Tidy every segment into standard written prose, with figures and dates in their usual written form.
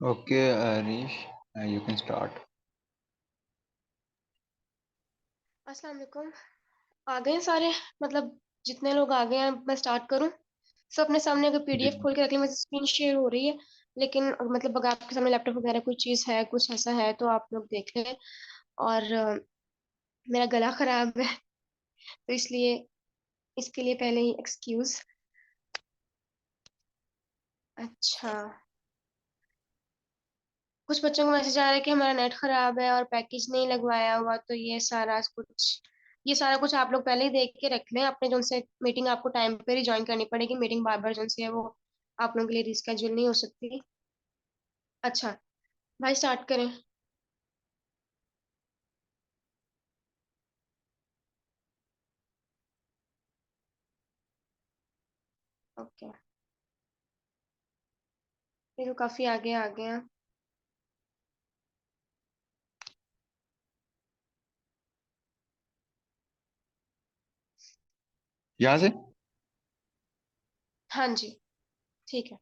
Okay, Arish, you can start. अस्सलाम वालेकुम। आ गए हैं सारे? मतलब जितने लोग आ गए हैं मैं स्टार्ट करूं? सब अपने सामने अगर जी। पीडीएफ खोल के रख लें, मुझे स्क्रीन शेयर हो रही है। लेकिन मतलब अगर आपके सामने लैपटॉप वगैरह कोई चीज़ है, कुछ ऐसा है तो आप लोग देख लें। और मेरा गला खराब है तो इसलिए इसके लिए पहले ही एक्सक्यूज। अच्छा, कुछ बच्चों को मैसेज आ रहा है कि हमारा नेट खराब है और पैकेज नहीं लगवाया हुआ, तो ये सारा कुछ आप लोग पहले ही देख के रख लें अपने। जो से मीटिंग आपको टाइम पर ही ज्वाइन करनी पड़ेगी, मीटिंग बार बार जो से है वो आप लोगों के लिए रिस्केड्यूल नहीं हो सकती। अच्छा भाई, स्टार्ट करें। ओके, ये तो काफी आगे आ गए हैं। यहाँ से। हाँ जी, ठीक है।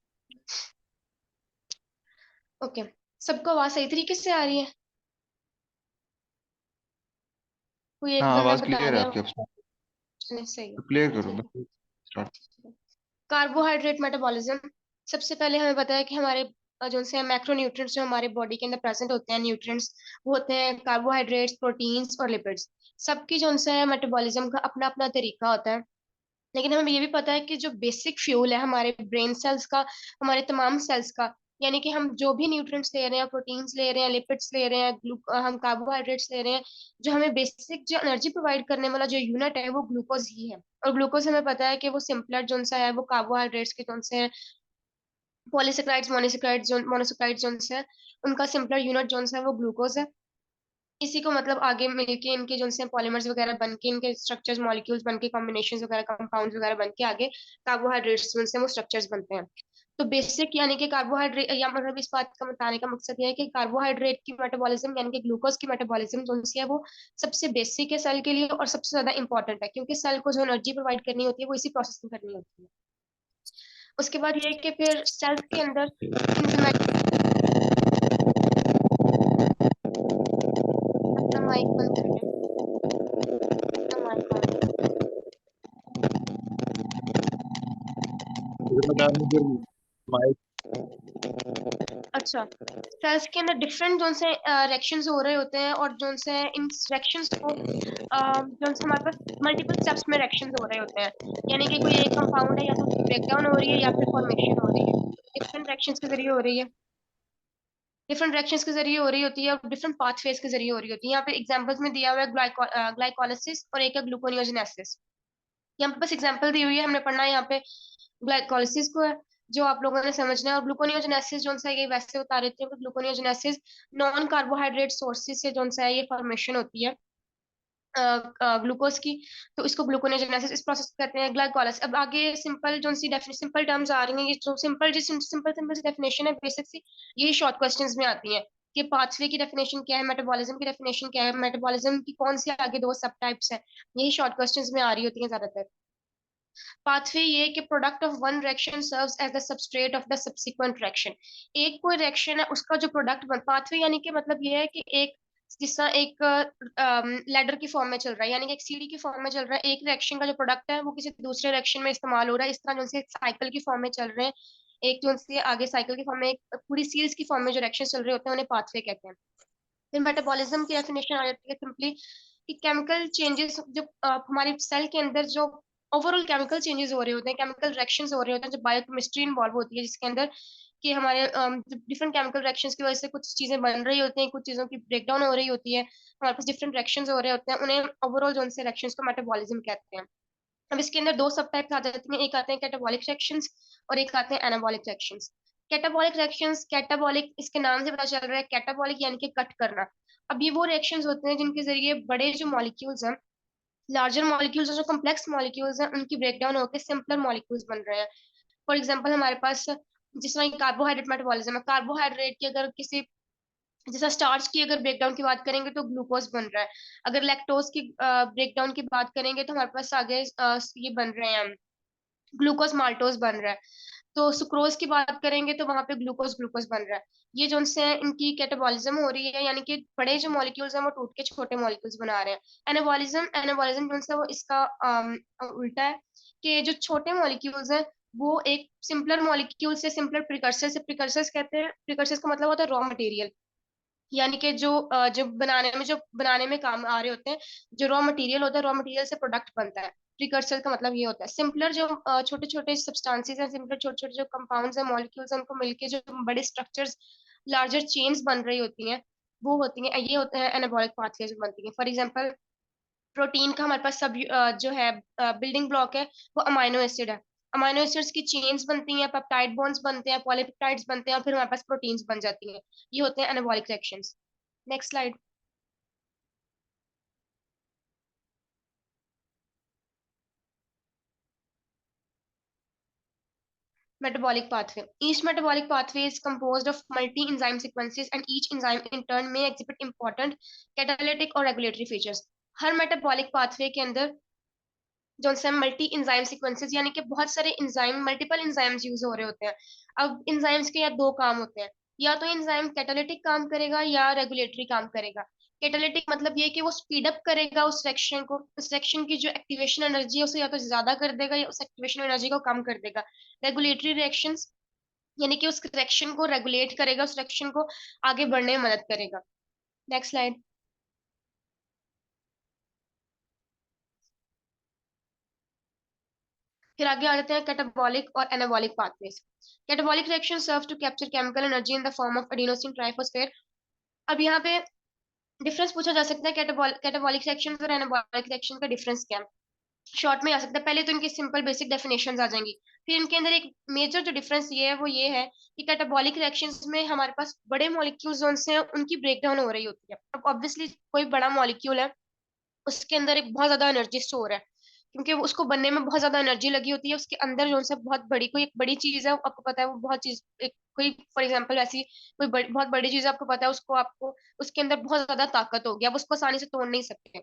ओके, सबको आवाज सही तरीके से आ रही है? कोई एक हाँ, बंदा आवाज बता क्लियर है दे आपकी। अब start। नहीं सही है। तो क्लियर करो ठीक है। बस। स्टार्ट। Carbohydrate metabolism. सबसे पहले हमें पता है कि हमारे जो से मैक्रो न्यूट्रिएंट्स जो हमारे बॉडी के अंदर प्रेजेंट होते हैं, न्यूट्रिएंट्स वो होते हैं कार्बोहाइड्रेट्स, प्रोटीन्स और लिपिड्स। सबकी जो उनसे मेटाबॉलिज्म का अपना अपना तरीका होता है। लेकिन हमें ये भी पता है कि जो बेसिक फ्यूल है हमारे ब्रेन सेल्स का, हमारे तमाम सेल्स का, यानी कि हम जो भी न्यूट्रिएंट्स ले रहे हैं, प्रोटीन्स ले रहे हैं, लिपिड्स ले रहे हैं, हम कार्बोहाइड्रेट्स ले रहे हैं, जो हमें बेसिक जो एनर्जी प्रोवाइड करने वाला जो यूनिट है वो ग्लूकोज ही है। और ग्लूकोज हमें पता है कि वो सिंपलर जो सा है वो कार्बोहाइड्रेट्स के जो से पॉलीसेक्राइड्स, मोनोसेक्राइड्स जो से है, उनका सिंपलर यूनिट जो सा है वो ग्लूकोज है। इसी को मतलब आगे मिलके इनके जो से पॉलीमर्स वगैरह बन के, इनके स्ट्रक्चर्स, मॉलिक्यूल्स बन के, कॉम्बिनेशंस वगैरह, कंपाउंड्स वगैरह बन के आगे कार्बोहाइड्रेट्स से वो स्ट्रक्चर्स बनते हैं। तो बेसिक यानी कि कार्बोहाइड्रेट, या मतलब इस बात का बताने का मकसद ये है कि कार्बोहाइड्रेट की मेटाबॉलिज्म यानी कि ग्लूकोज की मेटाबॉलिज्म जो सी है वो सबसे बेसिक है सेल के लिए और सबसे ज्यादा इंपॉर्टेंट है, क्योंकि सेल को जो एनर्जी प्रोवाइड करनी होती है वो इसी प्रोसेस में करनी होती है। उसके बाद ये है कि फिर सेल्स के अंदर इंजाइमेटिक। अपना माइक बंद कर ले, अपना माइक ऑन कर। माइक। अच्छा, सेल्स के अंदर डिफरेंट जोन से रिएक्शंस हो रहे होते हैं, और जोन से इन रिएक्शंस को जोन से हमारे पास मल्टीपल स्टेप्स में रिएक्शंस हो रहे होते हैं। यानी कि कोई एक कंपाउंड है या तो उसकी ब्रेक डाउन हो रही है या फिर फॉर्मेशन हो रही है। डिफरेंट रिएक्शंस के जरिए हो रही है, डिफरेंट रिएक्शंस के जरिए हो रही होती है, और डिफरेंट पाथवेज के जरिए हो रही होती है। यहाँ पे एग्जांपल्स में दिया हुआ है ग्लाइकोलाइसिस और एक है ग्लूकोनियोजेनेसिस। यहाँ पे बस एग्जांपल दी हुई है, हमने पढ़ना है यहाँ पे ग्लाइकोलाइसिस को है, जो आप लोगों ने समझना है। और ग्लूकोनियोजेनेसिस जो सा है ये वैसे बता देती हूँ कि ग्लूकोनियोजेनेसिस नॉन कार्बोहाइड्रेट सोर्सेज से जो सा है ये फॉर्मेशन होती है ग्लूकोज की। तो इसको ग्लूकोनेयोजेनेसिस इस प्रोसेस को कहते हैं। ग्लाइकोलाइसिस, अब आगे सिंपल जो सी डेफिनेशन, सिंपल टर्म्स आ रही हैं, ये जो सिंपल सिंपल सी डेफिनेशन है बेसिक सी, ये शॉर्ट क्वेश्चंस में आती हैं कि पाथवे की डेफिनेशन क्या है, मेटाबॉलिज्म की डेफिनेशन क्या है, मेटाबॉलिज्म की कौन सी आगे दो सब टाइप्स है। यही शॉर्ट क्वेश्चंस में आ रही होती हैं ज्यादातर। पाथवे ये कि product of one reaction serves as the substrate of the subsequent reaction. एक कोई रिएक्शन है उसका जो प्रोडक्ट बन, पाथवे यानी कि मतलब ये है कि एक जिस तरह एक लैडर की फॉर्म में चल रहा है, यानी कि एक सीढ़ी की फॉर्म में चल रहा है, एक रिएक्शन का जो प्रोडक्ट है वो किसी दूसरे रिएक्शन में इस्तेमाल हो रहा है, इस तरह जो से साइकिल की फॉर्म में चल रहे हैं। एक जो से आगे साइकिल की फॉर्म में, एक पूरी सीरीज की फॉर्म में जो रिएक्शन चल रहे होते हैं उन्हें पाथवे कहते हैं। फिर मेटाबॉलिज्म की डेफिनेशन आ जाती है सिंपली कि केमिकल चेंजेस जो हमारी सेल के अंदर जो ओवरऑल केमिकल चेंजेस हो रहे होते हैं, केमिकल रिएक्शंस हो रहे होते हैं, जो बायोकेमिस्ट्री इन्वॉल्व होती है जिसके अंदर कि हमारे डिफरेंट केमिकल रिएक्शंस की वजह से कुछ चीजें बन रही होती हैं, कुछ चीजों की ब्रेकडाउन हो रही होती है, हमारे पास डिफरेंट रिएक्शंस हो रहे होते हैं, उन्हें ओवरऑल जो उनसे रिएक्शंस को मेटाबॉलिज्म कहते हैं। अब इसके अंदर दो सब टाइप्स आ जाती हैं, एक आते हैं कैटाबॉलिक रिएक्शंस और एक आते हैं anabolic reactions. Catabolic reactions, catabolic इसके नाम से पता चल रहा है, कैटाबॉलिक यानी कि कट करना। अब ये वो रिएक्शंस होते हैं जिनके जरिए बड़े जो मॉलिक्यूल्स हैं, लार्जर मॉलिक्यूल्स, जो कॉम्प्लेक्स मॉलिक्यूल्स हैं, उनकी ब्रेकडाउन होकर सिंपलर मॉलिक्यूल्स बन रहे हैं। फॉर एग्जांपल हमारे पास जिस तरह कार्बोहाइड्रेट मेटाबॉलिज्म है, कार्बोहाइड्रेट की अगर किसी, जैसा स्टार्च की अगर ब्रेकडाउन की बात करेंगे तो ग्लूकोज बन रहा है। अगर लैक्टोज की ब्रेकडाउन की बात करेंगे तो हमारे पास आगे ये बन रहे हैं, ग्लूकोज माल्टोज बन रहा है। तो सुक्रोज की बात करेंगे तो वहां पे ग्लूकोज ग्लूकोज बन रहा है। ये जो उनसे इनकी कैटाबॉलिज्म हो रही है, यानी कि बड़े जो मॉलिक्यूल्स हैं वो टूट के छोटे मॉलिक्यूल्स बना रहे हैं। एनाबॉलिज्म एनाबॉलिज्म जो है वो इसका उल्टा है, कि जो छोटे मॉलिक्यूल्स हैं वो एक सिंपलर मॉलिक्यूल से सिंपलर प्रिकर्सर से, प्रिकर्सर्स कहते हैं, प्रिकर्सर्स का मतलब होता है रॉ मटेरियल, यानी कि जो बनाने में काम आ रहे होते हैं, जो रॉ मटेरियल होता है, रॉ मटेरियल से प्रोडक्ट बनता है। प्रिकर्सर का मतलब ये होता है सिंपलर जो छोटे छोटे सब्सटेंसेस हैं, सिंपलर छोटे छोटे जो कंपाउंड्स हैं, मॉलिक्यूल्स हैं, उनको मिलके जो बड़े स्ट्रक्चर्स, लार्जर चेन्स बन रही होती हैं, वो होती हैं, ये होते हैं एनाबॉलिक पाथवेज बनती हैं। फॉर एग्जांपल प्रोटीन का हमारे पास सब जो है बिल्डिंग ब्लॉक है, वो अमाइनो एसिड है। अमाइनो एसिड्स की चेन्स बनती हैं, पेप्टाइड बॉन्ड्स बनते हैं, पॉलीपेप्टाइड्स बनते हैं, और फिर हमारे पास प्रोटीन्स बन जाती हैं। ये होते हैं anabolic reactions. Next slide. Metabolic pathway. Each metabolic pathway is composed of multi-enzyme sequences, and each enzyme in turn may exhibit important catalytic और regulatory features. हर metabolic pathway के अंदर जो से मल्टी इंजाइम सीक्वेंसेस, यानी कि बहुत सारे इंजाइम, मल्टीपल इंजाइम्स यूज हो रहे होते हैं। अब इंजाइम्स के या दो काम होते हैं, या तो इंजाइम कैटालिटिक काम करेगा या रेगुलेटरी काम करेगा। कैटालिटिक मतलब ये कि वो स्पीड अप करेगा उस रिएक्शन को, उस रिएक्शन की जो एक्टिवेशन एनर्जी है उसे या तो ज्यादा कर देगा या उस एक्टिवेशन एनर्जी को कम कर देगा। रेगुलेटरी रिएक्शंस यानी कि उस रिएक्शन को रेगुलेट करेगा, उस रिएक्शन को आगे बढ़ने में मदद करेगा। Next slide. फिर आगे आ जाते हैं कैटाबॉलिक और anabolic pathways. Catabolic reaction serve to capture chemical energy in the form of adenosine triphosphate. अब यहाँ पे डिफरेंस पूछा जा सकता है कैटाबॉलिक रिएक्शन और एनाबॉलिक रिएक्शन का डिफरेंस क्या है। शॉर्ट में आ सकता है, पहले तो इनकी सिंपल बेसिक डेफिनेशंस आ जाएंगी। फिर इनके अंदर एक मेजर जो डिफरेंस ये है वो ये है कि कैटाबॉलिक रिएक्शंस में हमारे पास बड़े मॉलिक्यूल्स जो हैं उनकी ब्रेकडाउन हो रही होती है। अब ऑब्वियसली कोई बड़ा मॉलिक्यूल है, उसके अंदर एक बहुत ज्यादा एनर्जी स्टोर है, क्योंकि उसको बनने में बहुत ज्यादा एनर्जी लगी होती है। उसके अंदर जो है बहुत बड़ी कोई एक बड़ी चीज है, आपको पता है वो बहुत चीज एक कोई फॉर एग्जांपल ऐसी कोई बहुत बड़ी चीज है, आपको पता है उसको, आपको उसके अंदर बहुत ज्यादा ताकत होगी, आप उसको आसानी से तोड़ नहीं सकते।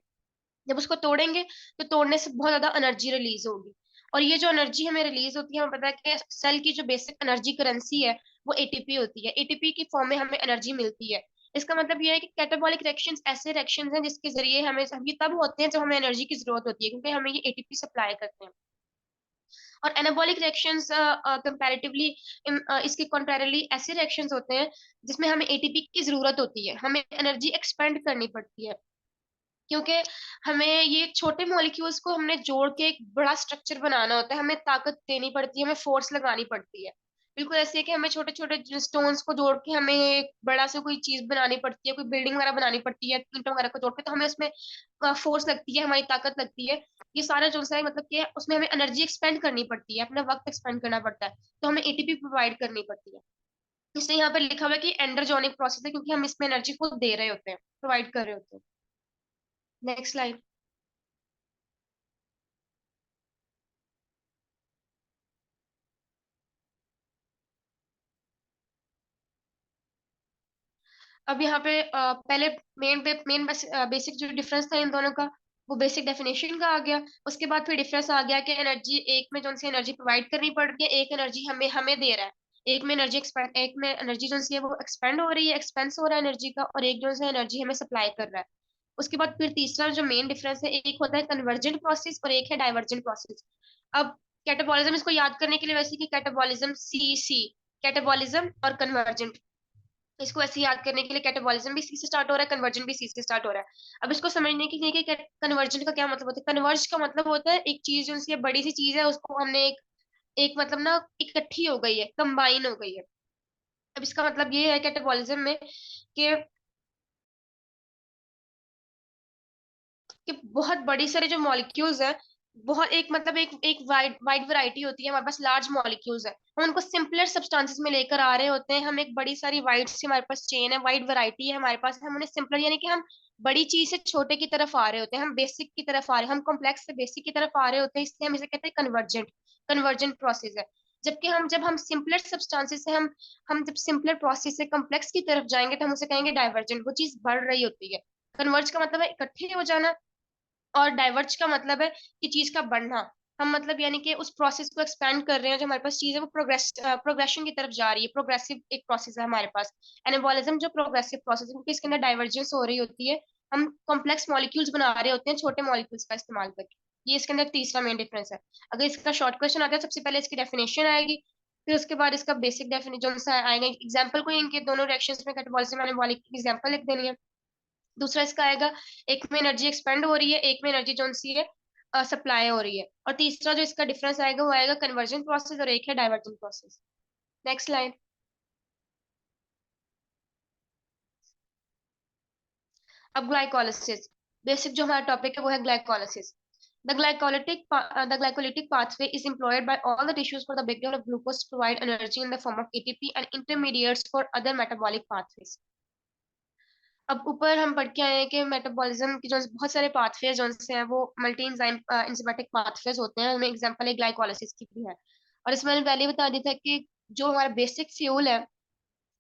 जब उसको तोड़ेंगे तो तोड़ने से बहुत ज्यादा एनर्जी रिलीज होगी, और ये जो एनर्जी हमें रिलीज होती है, हमें पता है कि सेल की जो बेसिक एनर्जी करेंसी है वो एटीपी होती है। एटीपी की फॉर्म में हमें एनर्जी मिलती है। इसका मतलब ये है कि कैटाबॉलिक रिएक्शंस ऐसे रिएक्शंस हैं जिसके जरिए हमें, हम ये तब होते हैं जब हमें एनर्जी की जरूरत होती है, क्योंकि हमें ये एटीपी सप्लाई करते हैं। और एनाबॉलिक रिएक्शंस कंपैरेटिवली इसके कॉन्ट्रेरली ऐसे रिएक्शंस होते हैं जिसमें हमें एटीपी की जरूरत होती है, हमें एनर्जी एक्सपेंड करनी पड़ती है, क्योंकि हमें ये छोटे मॉलिक्यूल्स को हमने जोड़ के एक बड़ा स्ट्रक्चर बनाना होता है, हमें ताकत देनी पड़ती है, हमें फोर्स लगानी पड़ती है। बिल्कुल ऐसे है कि हमें छोटे छोटे स्टोन्स को जोड़ के हमें एक बड़ा सा कोई चीज बनानी पड़ती है, कोई बिल्डिंग वगैरह बनानी पड़ती है, ईंटों वगैरह को जोड़ के, तो हमें उसमें फोर्स लगती है, हमारी ताकत लगती है। ये सारा जो है मतलब कि उसमें हमें एनर्जी एक्सपेंड करनी पड़ती है, अपना वक्त एक्सपेंड करना पड़ता है, तो हमें एटीपी प्रोवाइड करनी पड़ती है। इसलिए यहाँ पर लिखा हुआ है कि एंडरजोनिक प्रोसेस है, क्योंकि हम इसमें एनर्जी खुद दे रहे होते हैं, प्रोवाइड कर रहे होते हैं। Next slide. अब यहाँ पे पहले मेन बेसिक जो डिफरेंस था इन दोनों का, वो बेसिक डेफिनेशन का आ गया। उसके बाद फिर डिफरेंस आ गया कि एनर्जी, एक में जो सी एनर्जी प्रोवाइड करनी पड़ रही है, एक एनर्जी हमें हमें दे रहा है। एक में एनर्जी जो सी है वो एक्सपेंड हो रही है, एक्सपेंस हो रहा है एनर्जी का, और एक जो है एनर्जी हमें सप्लाई कर रहा है। उसके बाद फिर तीसरा जो मेन डिफरेंस है, एक होता है कन्वर्जेंट प्रोसेस और एक है डाइवर्जेंट प्रोसेस। अब कैटाबॉलिज्म इसको याद करने के लिए वैसे कि कैटाबॉलिज्म सी कैटाबॉलिज्म और कन्वर्जेंट, इसको ऐसे याद करने के लिए कैटाबॉलिज्म भी सी से स्टार्ट हो रहा है, कन्वर्जन भी सी से स्टार्ट हो रहा है। अब इसको समझने के लिए कि कन्वर्जन का क्या मतलब होता है। कन्वर्ज का मतलब होता है एक चीज जो सी बड़ी सी चीज है उसको हमने एक मतलब ना इकट्ठी हो गई है, कंबाइन हो गई है। अब इसका मतलब ये है कैटाबॉलिज्म में कि बहुत बड़ी सारे जो मॉलिक्यूल्स हैं, बहुत एक मतलब एक वाइड वाइड वैरायटी होती है, हमारे पास लार्ज मॉलिक्यूल्स है, हम उनको सिंपलर सब्सटेंसेस में लेकर आ रहे होते हैं। हम एक बड़ी सारी वाइड सी हमारे पास चेन है, वाइड वैरायटी है हमारे पास, हम उन्हें सिंपलर यानी कि हम बड़ी चीज से छोटे की तरफ आ रहे होते हैं, हम बेसिक की तरफ आ रहे हैं, हम कॉम्प्लेक्स से बेसिक की तरफ आ रहे होते हैं, इसलिए हम इसे कहते हैं कन्वर्जेंट, कन्वर्जेंट प्रोसेस है। जबकि जब हम सिंपलर सब्सटेंसेस से हम जब सिंपलर प्रोसेस से कॉम्प्लेक्स की तरफ जाएंगे तो हम उसे कहेंगे डाइवर्जेंट, वो चीज बढ़ रही होती है। कन्वर्ज का मतलब है इकट्ठे हो जाना, और डाइवर्ज का मतलब है कि चीज का बढ़ना, हम मतलब यानी कि उस प्रोसेस को एक्सपेंड कर रहे हैं, जो हमारे पास चीज है वो प्रोग्रेशन की तरफ जा रही है, प्रोग्रेसिव एक प्रोसेस है हमारे पास। एनाबॉलिज्म जो प्रोग्रेसिव प्रोसेस है, क्योंकि इसके अंदर डाइवर्जेंस हो रही होती है, हम कॉम्प्लेक्स मॉलिक्यूल्स बना रहे होते हैं छोटे मॉलिक्यूल्स का इस्तेमाल करके। ये इसके अंदर तीसरा मेन डिफरेंस है। अगर इसका शॉर्ट क्वेश्चन आता है, सबसे पहले इसकी डेफिनेशन आएगी, फिर उसके बाद इसका बेसिक डेफिनेशन सा आएगा, एग्जांपल को इनके दोनों रिएक्शंस में कैटाबॉलिज्म एनाबॉलिक एग्जांपल लिख देनी है। दूसरा इसका आएगा, एक में एनर्जी एक्सपेंड हो रही है, एक में एनर्जी जो सी है सप्लाई हो रही है। और तीसरा जो इसका डिफरेंस आएगा वो आएगा कन्वर्जन प्रोसेस, और एक है डाइवर्जन प्रोसेस। Next line. अब ग्लाइकोलिसिस, बेसिक जो हमारा टॉपिक है वो है glycolysis. The glycolytic pathway is employed by all the tissues for the breakdown of glucose to provide energy in the form of ATP and intermediates for other metabolic pathways. अब ऊपर हम पढ़ के आए हैं कि मेटाबॉलिज्म की जो बहुत सारे पाथवेज जो से हैं वो मल्टी एंजाइम एंजाइमेटिक पाथवेज होते हैं, उनमें एग्जांपल है ग्लाइकोलाइसिस की भी है। और इसमें मैंने पहले ही बता दिया था कि जो हमारा बेसिक फ्यूल है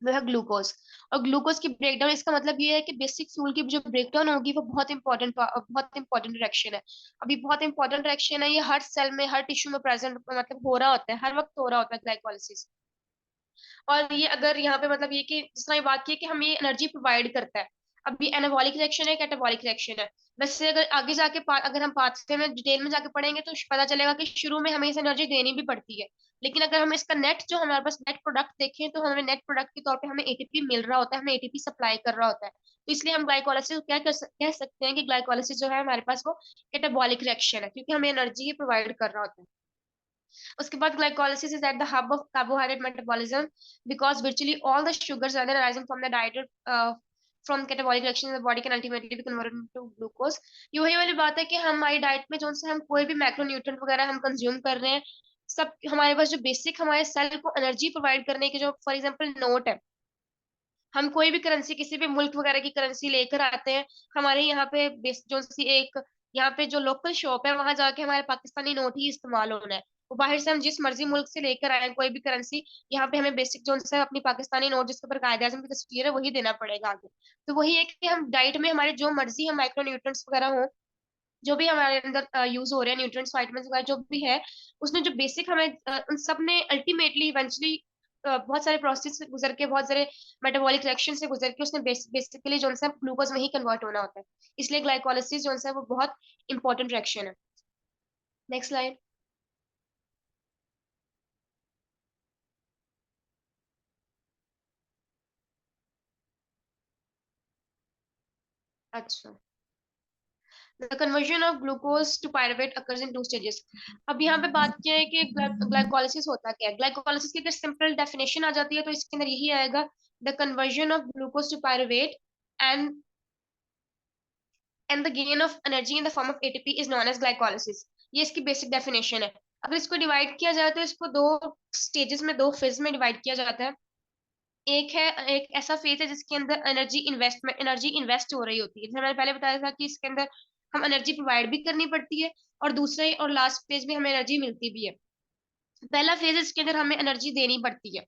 वो है ग्लूकोज। और ग्लूकोज की ब्रेकडाउन, इसका मतलब ये है कि बेसिक फ्यूल की जो ब्रेकडाउन होगी वो बहुत इंपॉर्टेंट रिएक्शन है। अभी बहुत इंपॉर्टेंट रिएक्शन है, ये हर सेल में हर टिश्यू में प्रेजेंट मतलब हो रहा होता है, हर वक्त हो रहा होता है ग्लाइकोलाइसिस। और ये अगर यहाँ पे मतलब ये कि जिस तरह ये बात की है कि हमें एनर्जी प्रोवाइड करता है। अब ये एनाबॉलिक रिएक्शन है, कैटाबॉलिक रिएक्शन है। वैसे अगर आगे जाके अगर हम पाथवे में डिटेल में जाके पढ़ेंगे तो पता चलेगा कि शुरू में हमें इस एनर्जी देनी भी पड़ती है। लेकिन अगर हम इसका नेट जो हमारे पास नेट प्रोडक्ट देखें तो हमें नेट प्रोडक्ट के तौर पे हमें एटीपी मिल रहा होता है, हमें एटीपी सप्लाई कर रहा होता है। तो इसलिए हम ग्लाइकोलाइसिस कह सकते हैं कि ग्लाइकोलाइसिस जो है हमारे पास वो कैटाबॉलिक रिएक्शन है, क्योंकि हमें एनर्जी ही प्रोवाइड कर रहा होता है। उसके बाद glycolysis is at the hub of carbohydrate metabolism because virtually all the sugars rather arising from the diet from catabolic reaction in the body can ultimately be converted into glucose। ये वही वाली बात है कि हमारी डाइट में जो से हम कोई भी मैक्रोन्यूट्रिएंट वगैरह हम कंज्यूम कर रहे हैं, सब हमारे पास जो बेसिक हमारे सेल को एनर्जी प्रोवाइड करने के जो फॉर एग्जांपल नोट है, हम कोई भी करेंसी किसी भी मुल्क वगैरह की करेंसी लेकर आते हैं, हमारे यहाँ पे जो सी एक यहाँ पे जो लोकल शॉप है वहां जाके हमारे पाकिस्तानी नोट ही इस्तेमाल होना है। वो बाहर से हम जिस मर्जी मुल्क से लेकर आए कोई भी करेंसी, यहाँ पे हमें बेसिक जो है अपनी पाकिस्तानी नोट जिसके ऊपर कायदे आजम की तस्वीर है वही देना पड़ेगा आगे। तो वही है कि हम डाइट में हमारे जो मर्जी हम माइक्रो न्यूट्रिएंट्स वगैरह हो, जो भी हमारे अंदर यूज हो रहे हैं न्यूट्रिएंट्स वाइटमिन वगैरह जो भी है, उसमें जो बेसिक हमें उन सब ने अल्टीमेटली इवेंचुअली बहुत सारे प्रोसेस से गुजर के, बहुत सारे मेटाबॉलिक रिएक्शन से गुजर के उसने बेसिकली जो है ग्लूकोज में ही कन्वर्ट होना होता है। इसलिए ग्लाइकोलाइसिस जो है वो बहुत इंपॉर्टेंट रिएक्शन है। Next line. अच्छा, the conversion of glucose to pyruvate occurs in two stages. अब यहाँ पे बात क्या है कि ग्लाइकोलाइसिस होता क्या है। ग्लाइकोलाइसिस की अगर सिंपल डेफिनेशन आ जाती है तो इसके अंदर यही आएगा, the conversion of glucose to pyruvate and and the gain of energy in the form of ATP is known as glycolysis। ये इसकी बेसिक डेफिनेशन है। अगर इसको डिवाइड किया जाए तो इसको दो स्टेजेस में, दो फेज में डिवाइड किया जाता है। एक है, एक ऐसा फेज है जिसके अंदर एनर्जी इन्वेस्ट हो रही होती है, जैसे मैंने पहले बताया था कि इसके अंदर हम एनर्जी प्रोवाइड भी करनी पड़ती है, और दूसरे और लास्ट फेज में हमें एनर्जी मिलती भी है। पहला फेज है जिसके अंदर हमें एनर्जी देनी पड़ती है।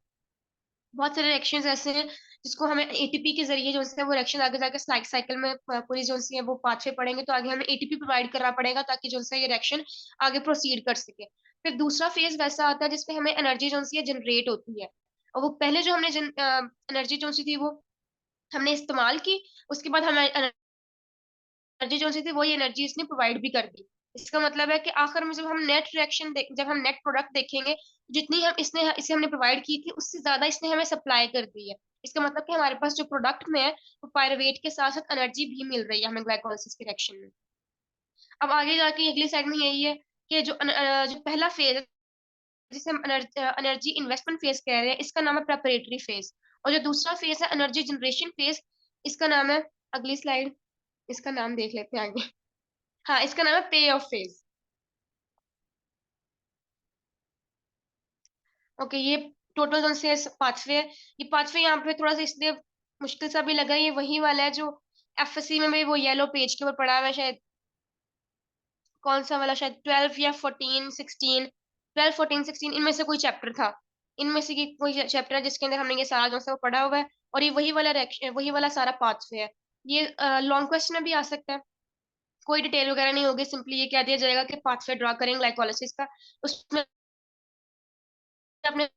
बहुत सारे रिएक्शंस ऐसे हैं जिसको हमें एटीपी के जरिए जो है वो रिएक्शन आगे जाकर साइकिल में पूरी जो सी है वो पाथवे पढ़ेंगे तो आगे हमें एटीपी प्रोवाइड करना पड़ेगा ताकि जो है ये रिएक्शन आगे प्रोसीड कर सके। फिर दूसरा फेज वैसा आता है जिसमें हमें एनर्जी जो सी है जनरेट होती है, और वो पहले जो हमने एनर्जी जो सी थी वो हमने इस्तेमाल की, उसके बाद हमें एनर्जी जो सी थी वही एनर्जी इसने प्रोवाइड भी कर दी। इसका मतलब है कि आखिर में जब हम नेट प्रोडक्ट देखेंगे, जितनी हम इसने इसे हमने प्रोवाइड की थी उससे ज्यादा इसने हमें सप्लाई कर दी है। इसका मतलब कि हमारे पास जो प्रोडक्ट में है वो पायरुवेट के साथ साथ एनर्जी भी मिल रही है हमें ग्लाइकोलाइसिस के रिएक्शन में। अब आगे जाके अगली साइड में यही है कि जो पहला फेज है जिसे हम एनर्जी इन्वेस्टमेंट फेज कह रहे हैं, इसका नाम है प्रेपरेटरी फेज। और जो दूसरा फेज है एनर्जी जनरेशन फेज, इसका नाम है, अगली स्लाइड, इसका नाम देख लेते हैं आगे। हाँ, इसका नाम है पे ऑफ फेज। ओके, ये टोटल जोन से पाथवे है। ये पाथवे यहाँ पे थोड़ा सा इसलिए मुश्किल सा भी लगा, ये वही वाला है जो एफएससी में भी वो येलो पेज के ऊपर पड़ा हुआ है शायद, कौन सा वाला, शायद 12 या 14 16, 12 14 16 इनमें से कोई चैप्टर था। इनमें से कोई चैप्टर है जिसके अंदर हमने ये सारा जो है वो पढ़ा हुआ है, और ये वही वाला सारा पाथवे है। ये लॉन्ग क्वेश्चन में भी आ सकता है। कोई डिटेल वगैरह नहीं होगी, सिंपली ये कह दिया जाएगा कि पाथवे ड्रॉ करेंगे ग्लाइकोलाइसिस का, उसमें आपने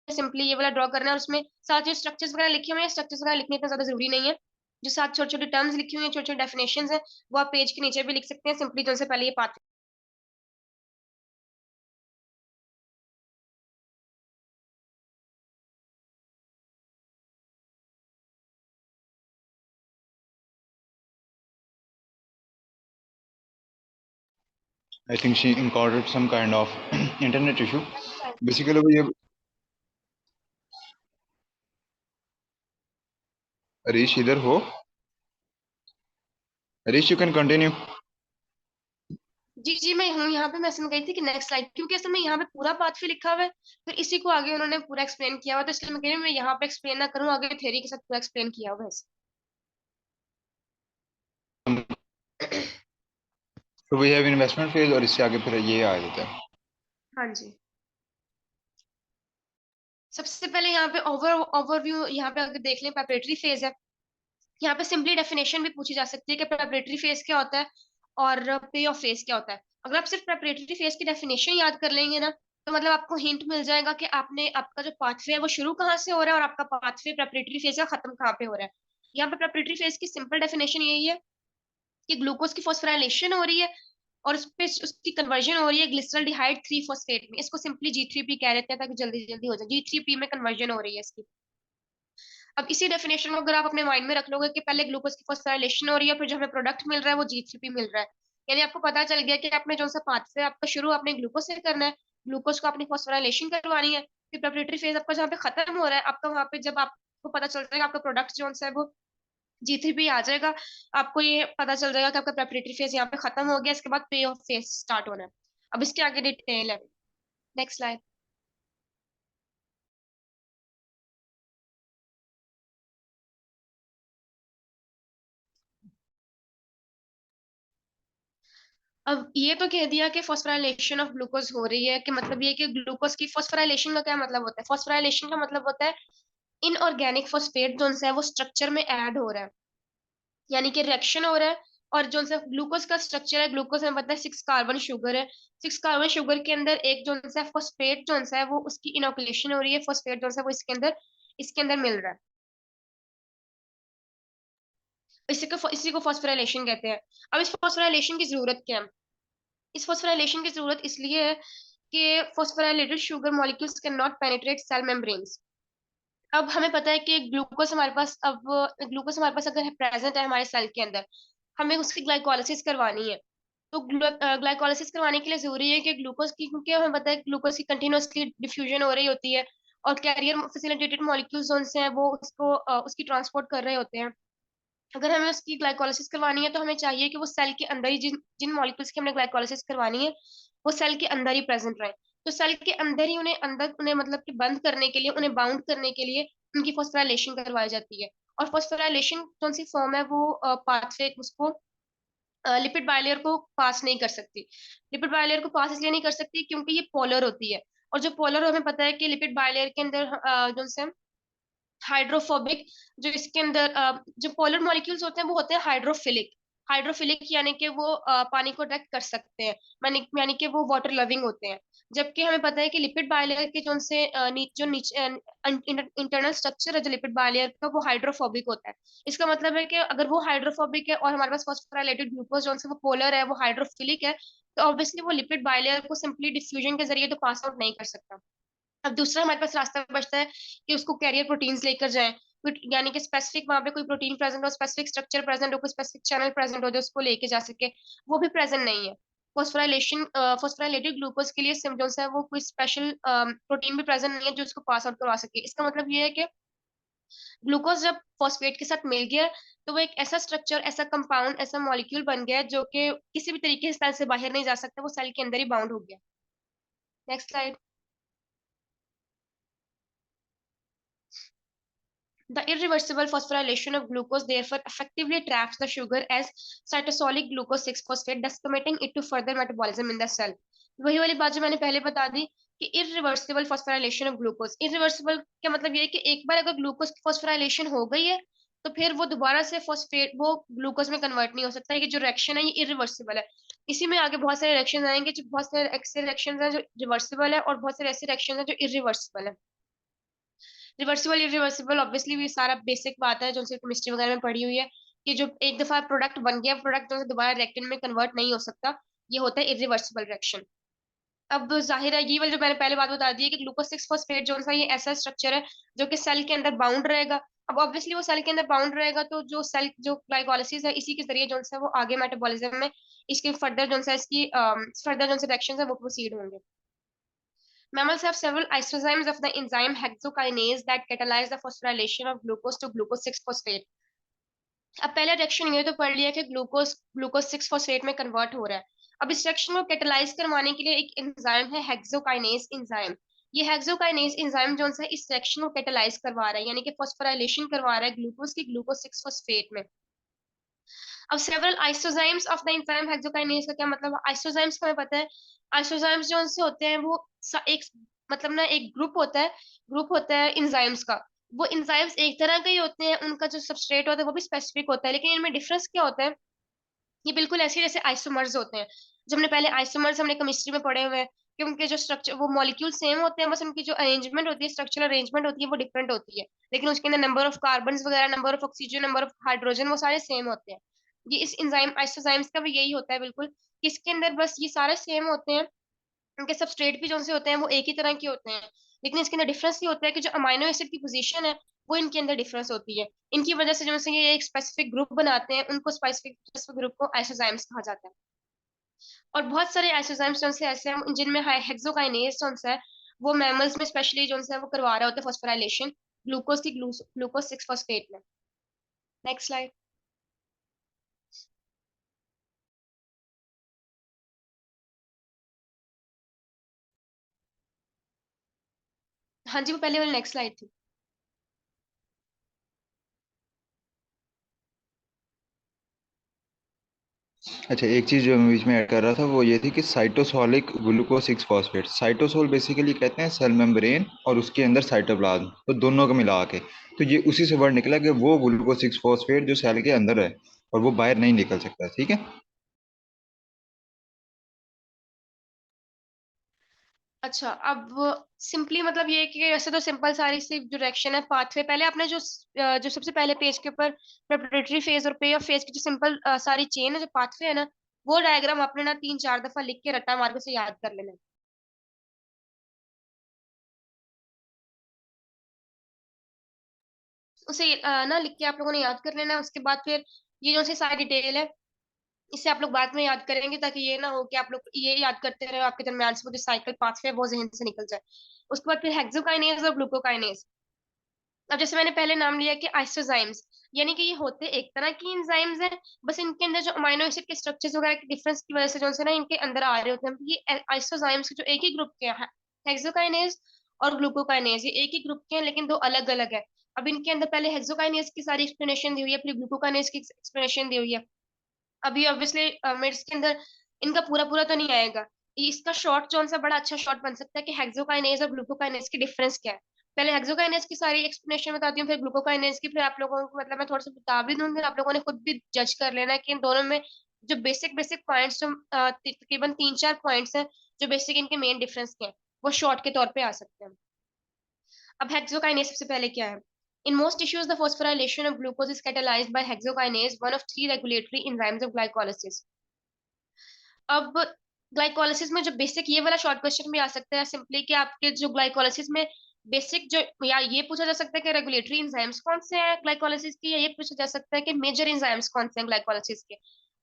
सिंपली ये वाला ड्रॉ करना है और उसमें साथ जो स्ट्रक्चर्स वगैरह लिखे हुए हैं, स्ट्रक्चर्स वगैरह लिखने इतना ज्यादा जरूरी नहीं है। जो साथ छोटे छोटे टर्म्स लिखी हुई हैं, छोटे छोटे डेफिनेशंस हैं, वो आप पेज के नीचे भी लिख सकते हैं सिंपली, जो उनसे पहले ये path. I think she encountered some kind of internet issue. Basically, वो ये हरीश इधर हो? Harish, you can continue. जी जी मैं हूँ यहाँ पे। मैं समझ गई थी कि नेक्स्ट स्लाइड, क्योंकि असल में यहाँ पे पूरा पाथवे लिखा हुआ है, फिर इसी को आगे उन्होंने पूरा एक्सप्लेन किया हुआ, तो इसलिए मैं कह रही हूँ मैं यहाँ पे एक्सप्लेन ना करूँ, आगे थ्योरी के साथ पूरा एक्सप्लेन किया हुआ है इसे। तो we have investment phase और इससे आगे फिर ये आ जाता है। हाँ जी। सबसे पहले यहाँ पे ओवरव्यू यहाँ पे अगर देख लें, प्रेपरेटरी फेज है। यहाँ पे सिंपली डेफिनेशन भी पूछी जा सकती है कि प्रेपरेटरी फेज क्या होता है और पे ऑफ फेज क्या होता है। अगर आप सिर्फ प्रेपरेटरी फेज की डेफिनेशन याद कर लेंगे ना, तो मतलब आपको हिंट मिल जाएगा कि आपने आपका जो पाथवे है वो शुरू कहाँ से हो रहा है और आपका पाथवे प्रेपरेटरी फेज का खत्म कहाँ पे हो रहा है। यहाँ पे प्रेपरेटरी फेज की सिंपल डेफिनेशन यही है कि ग्लूकोज की फॉस्फोराइलेशन हो रही है और उस पे उसकी कन्वर्जन हो रही है ग्लिसरॉल्डिहाइड 3 फॉस्फेट में। इसको सिंपली G3P कह देते हैं ताकि जल्दी जल्दी हो जाए। G3P में कन्वर्जन हो रही है इसकी। अब इसी डेफिनेशन को अगर आप अपने माइंड में रख लोगे कि पहले ग्लूकोज की फॉस्फोराइलेशन हो रही है, फिर जो हमें प्रोडक्ट मिल रहा है वो G3P मिल रहा है, यानी आपको पता चल गया कि आपने जो सा पाथवे आपका शुरू आपने ग्लूकोज से करना है, ग्लूकोज को अपनी फॉस्फोराइलेशन करवानी है, फिर प्रेपरेटरी फेज आपका जहाँ पे खत्म हो रहा है, आपका वहां पे जब आपको पता चल जाएगा आपका प्रोडक्ट जो है वो G3P आ जाएगा, आपको ये पता चल जाएगा कि आपका प्रेपरेटरी फेज यहाँ पे खत्म हो गया, इसके बाद पे ऑफ फेज स्टार्ट होना है। अब इसके आगे डिटेल है। Next slide. अब ये तो कह दिया कि फॉस्फोराइलेशन ऑफ ग्लूकोज हो रही है, कि मतलब ये कि ग्लूकोज की फॉस्फोराइलेशन का क्या मतलब होता है। फॉस्फोराइलेशन का मतलब होता है इनऑर्गेनिक फॉस्फेट जो है वो स्ट्रक्चर में ऐड हो रहा है, यानी कि रिएक्शन हो रहा है। और जो सा ग्लूकोज का स्ट्रक्चर है, ग्लूकोज में पता है 6 कार्बन शुगर है, 6 कार्बन शुगर के अंदर एक जो है फॉस्फेट जो है वो उसकी इनोकुलेशन हो रही है, फॉस्फेट जो है वो इसके अंदर मिल रहा है। इसी को फॉस्फोराइलेशन कहते हैं। अब इस फॉस्फोराइलेशन की जरूरत क्या है? इस फॉस्फोराइलेशन की जरूरत इसलिए है कि phosphorylated sugar molecules can not penetrate cell membranes. अब हमें पता है कि ग्लूकोज हमारे पास अगर प्रेजेंट है हमारे सेल के अंदर, हमें उसकी ग्लाइकोलाइसिस करवानी है। तो ग्लाइकोलाइसिस करवाने के लिए जरूरी है कि ग्लूकोज की, क्योंकि हमें पता है ग्लूकोज की कंटिन्यूअसली डिफ्यूजन हो रही होती है और कैरियर फैसिलिटेटेड मॉलिक्यूल्स जो हैं वो उसकी ट्रांसपोर्ट कर रहे होते हैं। अगर हमें उसकी ग्लाइकोलाइसिस करवानी है तो हमें चाहिए कि वो सेल के अंदर ही जिन जिन मॉलिक्यूल्स की हमने ग्लाइकोलाइसिस करवानी है वो सेल के अंदर ही प्रेजेंट रहे। तो सेल के अंदर ही उन्हें मतलब कि बंद करने के लिए, उन्हें बाउंड करने के लिए उनकी फॉस्फोराइलेशन करवाई जाती है। और फॉस्फोराइलेशन कौन सी फॉर्म है, वो पाथवे उसको लिपिड बायलेयर को पास नहीं कर सकती। लिपिड बायलेयर को पास इसलिए नहीं कर सकती क्योंकि ये पोलर होती है, और जो पोलर हमें पता है कि लिपिड बायलेयर के अंदर जो से हाइड्रोफोबिक, जो इसके अंदर जो पोलर मॉलिक्यूल्स होते हैं वो होते हैं हाइड्रोफिलिक। हाइड्रोफिलिक यानी कि वो पानी को अट्रैक्ट कर सकते हैं, यानी कि वो वाटर लविंग होते हैं। जबकि हमें पता है कि लिपिड बायलेयर के जो से जो नीचे इंटरनल स्ट्रक्चर है जो लिपिड बायलेयर का वो हाइड्रोफोबिक होता है। इसका मतलब है कि अगर वो हाइड्रोफोबिक है और हमारे पास फॉस्फोराइलेटेड ग्लूकोज जो वो पोलर है, वो हाइड्रोफिलिक है, तो ऑब्वियसली वो लिपिड बायलेयर को सिंपली डिफ्यूजन के जरिए तो पास आउट नहीं कर सकता। अब दूसरा हमारे पास रास्ता बचता है कि उसको कैरियर प्रोटीन्स लेकर जाएं, यानी कि स्पेसिफिक वहां पे कोई प्रोटीन प्रेजेंट हो, स्पेसिफिक स्ट्रक्चर प्रेजेंट हो, कोई स्पेसिफिक चैनल प्रेजेंट हो जो उसको लेके जा सके, वो भी प्रेजेंट नहीं है। फॉस्फोराइलेटेड ग्लूकोज के लिए सिम्टम्स है वो कोई स्पेशल प्रोटीन भी प्रेजेंट नहीं है जो उसको पास आउट करवा सके। इसका मतलब ये है कि ग्लूकोज जब फॉस्फेट के साथ मिल गया तो वो एक ऐसा स्ट्रक्चर, ऐसा कंपाउंड, ऐसा मॉलिक्यूल बन गया जो कि किसी भी तरीके से सेल से बाहर नहीं जा सकता, वो सेल के अंदर ही बाउंड हो गया। Next slide. The irreversible phosphorylation of glucose therefore effectively traps the sugar as cytosolic glucose 6-phosphate, thus committing it to further metabolism in the cell. वही वाली बात जो मैंने पहले बता दी कि irreversible phosphorylation of glucose. Irreversible का मतलब ये है कि एक बार अगर ग्लूकोज की फॉस्फोराइलेशन हो गई है तो फिर वो दोबारा से फॉस्फेट वो ग्लूकोज में कन्वर्ट नहीं हो सकता है कि जो रिएक्शन है ये इरिवर्सिबल है। इसी में आगे बहुत सारे रिएक्शन आएंगे, जो बहुत सारे ऐसे रिएक्शन है जो रिवर्सिबल है और बहुत सारे ऐसे रिएक्शन है जो इरिवर्सिबल है। रिवर्सिबल इरिवर्सिबल ऑब्वियसली भी सारा बेसिक बात है जो केमिस्ट्री वगैरह में पढ़ी हुई है कि जो एक दफा प्रोडक्ट बन गया प्रोडक्ट जो दोबारा रिएक्टेंट में कन्वर्ट नहीं हो सकता, ये होता है इरिवर्सिबल रिएक्शन। अब जाहिर है ये वाली जो मैंने पहले बात बता दी है कि ग्लूकोज सिक्स फॉस्फेट जो सा ये ऐसा स्ट्रक्चर है जो कि सेल के अंदर बाउंड रहेगा। अब ऑब्वियसली वो सेल के अंदर बाउंड रहेगा तो जो सेल जो ग्लाइकोलाइसिस है इसी के जरिए जो सा वो आगे मेटाबॉलिज्म में इसके फर्दर जो सा इसकी फर्दर जो सा रिएक्शंस है वो प्रोसीड होंगे। Mammals have several isozymes of the enzyme hexokinase that catalyze the phosphorylation of glucose to glucose 6-phosphate. अब पहला रिएक्शन ये तो पढ़ लिया कि ग्लूकोज ग्लूकोज 6-फॉस्फेट में कन्वर्ट हो रहा है। अब इस रिएक्शन को कैटेलाइज करवाने के लिए एक एंजाइम है हेक्सोकाइनेज एंजाइम। ये हेक्सोकाइनेज एंजाइम जो है इस रिएक्शन को कैटेलाइज करवा रहा है यानी कि फॉस्फोराइलेशन करवा रहा है ग्लूकोज की ग्लूकोज 6-फॉस्फेट में। अब several आइसोजाइम्स of the enzyme hexokinase का क्या मतलब है? आइसोजाइम्स को हमें पता है, आइसोजाइम्स जो उनसे होते हैं वो एक मतलब ना एक ग्रुप होता है एंजाइम्स का। वो एंजाइम्स एक तरह के ही होते हैं, उनका जो सबस्ट्रेट होता है वो भी स्पेसिफिक होता है, लेकिन इनमें डिफरेंस क्या होता है? ये बिल्कुल ऐसे जैसे आइसोमर्स होते हैं। जब हमने पहले आइसोमर्स हमने केमिस्ट्री में पढ़े हुए हैं कि उनके जो स्ट्रक्चर वो मॉलिक्यूल सेम होते हैं, बस उनकी जो अरेंजमेंट होती है स्ट्रक्चरल अरेंजमेंट होती है वो डिफरेंट होती है, लेकिन उसके अंदर नंबर ऑफ कार्बन वगैरह number of oxygen number of hydrogen वो सारे सेम होते हैं। ये इस एंजाइम आइसोजाइम्स का भी यही होता है बिल्कुल कि इसके अंदर बस ये सारे सेम होते हैं। उनके सबस्ट्रेट भी जो से होते हैं वो एक ही तरह के होते हैं, लेकिन इसके अंदर डिफरेंस ये होता है कि जो अमाइनो एसिड की पोजीशन है वो इनके अंदर डिफरेंस होती है। इनकी वजह से जो से ये एक स्पेसिफिक ग्रुप बनाते हैं, उनको स्पेसिफिक ग्रुप को आइसोजाइम्स कहा जाता है। और बहुत सारे आइसोजाइम्स जो से ऐसे हैं जिनमें हेक्सोकाइनेज जो है वो मैमल्स में स्पेशली जो है वो करवा रहे होते हैं फॉस्फोराइलेशन ग्लूकोज की ग्लूकोज 6-फॉस्फेट में। Next slide. हाँ जी, वो पहले वाली नेक्स्ट स्लाइड थी। अच्छा, एक चीज जो मैं बीच में ऐड कर रहा था वो ये थी कि साइटोसोलिक ग्लूकोज 6-फॉस्फेट, साइटोसोल बेसिकली कहते हैं सेल मेम्ब्रेन और उसके अंदर साइटोप्लाज्म, तो दोनों को मिला के तो ये उसी से वर्ड निकला कि वो ग्लूकोज 6-फॉस्फेट जो सेल के अंदर है और वो बाहर नहीं निकल सकता। ठीक है। अच्छा, अब सिंपली मतलब ये है कि ऐसे तो सिंपल सारी सी जो रिएक्शन है पाथवे पहले आपने जो सबसे पहले पेज के ऊपर प्रेपरेटरी फेज और पे ऑफ फेज की जो सिंपल सारी चेन है जो पाथवे है ना, वो डायग्राम आपने ना 3-4 दफा लिख के रट्टा मार के उसे याद कर लेना है। उसे ना लिख के आप लोगों ने याद कर लेना है। उसके बाद फिर ये जो सी सारी डिटेल है इससे आप लोग बाद में याद करेंगे ताकि ये ना हो कि आप लोग ये याद करते रहे आपके दरमियान से वो जो साइकिल पाथवे है वो जहन से निकल जाए। उसके बाद फिर हेक्सोकाइनेज और ग्लूकोकाइनेज। अब जैसे मैंने पहले नाम लिया कि आइसोजाइम्स, यानी कि ये होते एक तरह की एंजाइम्स हैं, बस इनके अंदर जो अमाइनो एसिड के स्ट्रक्चर्स वगैरह के डिफरेंस की वजह से जो है ना इनके अंदर आ रहे होते हैं। ये आइसोजाइम्स जो एक ही ग्रुप के हैं, हेक्सोकाइनेज और ग्लूकोकाइनेज, ये एक ही ग्रुप के हैं लेकिन दो अलग अलग है। अब इनके अंदर पहले हेक्सोकाइनेज की सारी एक्सप्लेनेशन दी हुई है, फिर ग्लूकोकाइनेज की एक्सप्लेनेशन दी हुई है। अभी ऑब्वियसली मिर्च के अंदर इनका पूरा पूरा तो नहीं आएगा। इसका शॉर्ट जो सा बड़ा अच्छा शॉर्ट बन सकता है कि हेक्सोकाइनेज और ग्लूकोकाइनेज की डिफरेंस क्या है। पहले हेक्सोकाइनेज की सारी एक्सप्लेनेशन बताती हूँ, फिर ग्लूकोकाइनेज की, फिर आप लोगों को मतलब मैं थोड़ा सा बता भी दूंगी, आप लोगों ने खुद भी जज कर लेना है कि इन दोनों में जो बेसिक बेसिक पॉइंट्स जो तकरीबन 3-4 पॉइंट्स हैं जो बेसिक इनके मेन डिफरेंस के हैं वो शॉर्ट के तौर पे आ सकते हैं। अब हेक्सोकाइनेज सबसे पहले क्या है? In most tissues, the phosphorylation of glucose is catalyzed by hexokinase, one of three regulatory enzymes of glycolysis. अब ग्लाइकोलाइसिस में जो बेसिक ये वाला शॉर्ट क्वेश्चन भी आ सकता है सिंपली कि आपके जो ग्लाइकोलाइसिस में बेसिक जो या ये पूछा जा सकता है कि रेगुलेटरी एंजाइम्स कौन से हैं ग्लाइकोलाइसिस के, या ये पूछा जा सकता है कि मेजर एंजाइम्स कौन से हैं ग्लाइकोलाइसिस के।